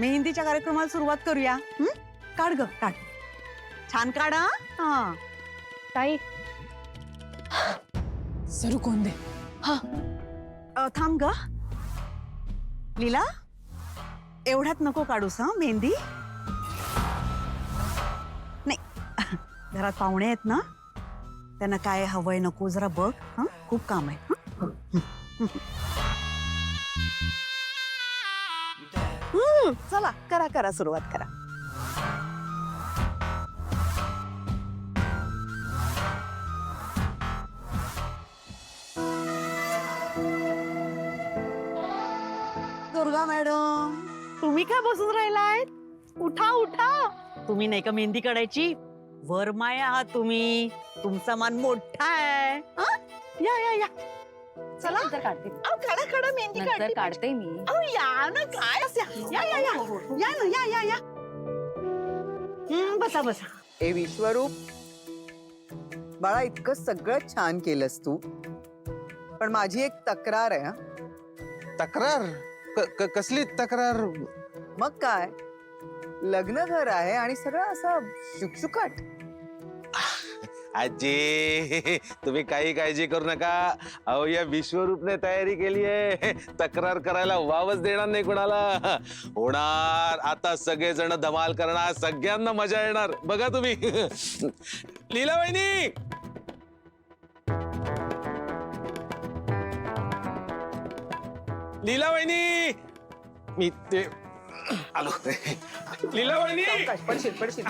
मेहंदीच्या कार्यक्रमाला सुरुवात करूया. काढ ग काढ, छान काढ. हा ताई सरू कोण दे. थांब ग लीला, एवढ्यात नको काढूस हा मेहंदी. नाही, घरात पाहुणे आहेत ना, त्यांना काय हवंय नको जरा बघ. हा खूप काम आहे. चला करा करा सुरुवात करा. दुर्गा मॅडम, तुम्ही काय बसून राहिलाय? उठा उठा. तुम्ही नाही का मेहंदी काढायची? वरमाय आहात तुम्ही, तुमचा मान मोठा आहे. या या या, चला काढते काढा काढा मेहंदी काढते मी. या ना, काय या या या या ना, या या या. बसा बसा. ए विश्वरूप, बाळा इतकं सगळं छान केलंस तू, पण माझी एक तक्रार आहे. तक्रार? कसली तक्रार? मग काय, लग्न घर आहे आणि सगळं असं शुकशुकाट. आजी तुम्ही काही काळजी करू नका. अहो या विश्वरूपने तयारी केली आहे, तक्रार करायला वावच देणार नाही कुणाला. होणार आता सगळेजण धमाल करणार, सगळ्यांना मजा येणार. बघा तुम्ही. लीला वहिनी, लीला वहिनी, मी ते आलो. लीला वहिनी, पडशील पडशील.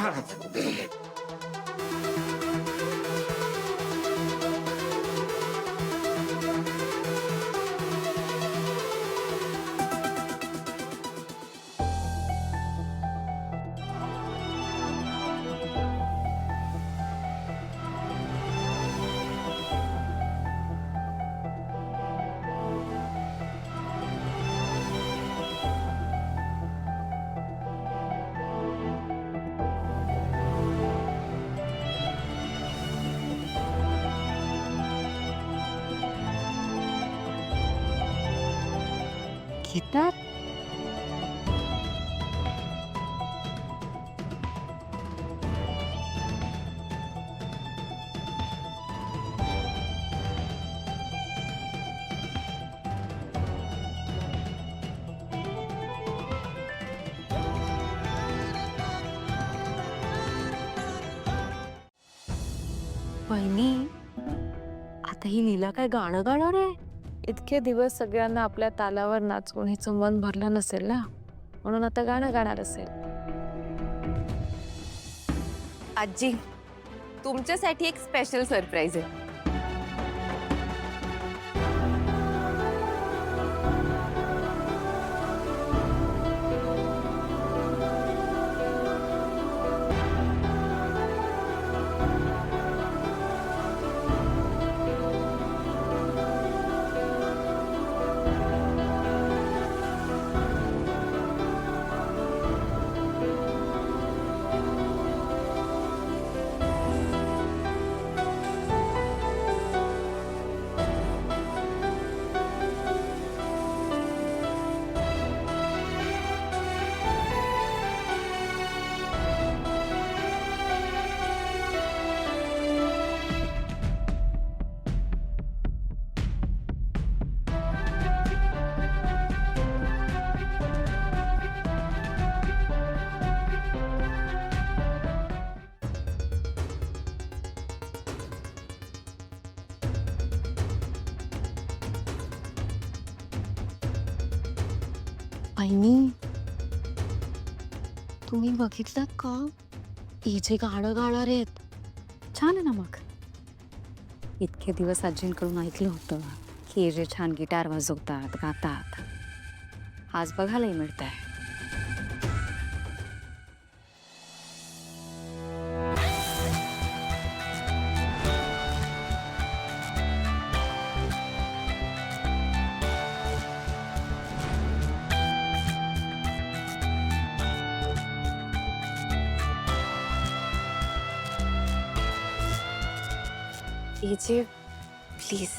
गिटार वहिनी, आता ही लीला काय गाणं गाणार आहे? इतके दिवस सगळ्यांना आपल्या तालावर नाचवून हिचं मन भरलं नसेल ना, म्हणून आता गाणं गाणार असेल. आजी, तुमच्यासाठी एक स्पेशल सरप्राईज आहे. वहिनी, तुम्ही बघितलं का? ही जे गाणं गाणार आहेत, छान आहे ना? मग इतके दिवस आजींकडून ऐकलं होतं की हे जे छान गिटार वाजवतात, गातात, आज बघायलाही मिळत आहे. प्लीज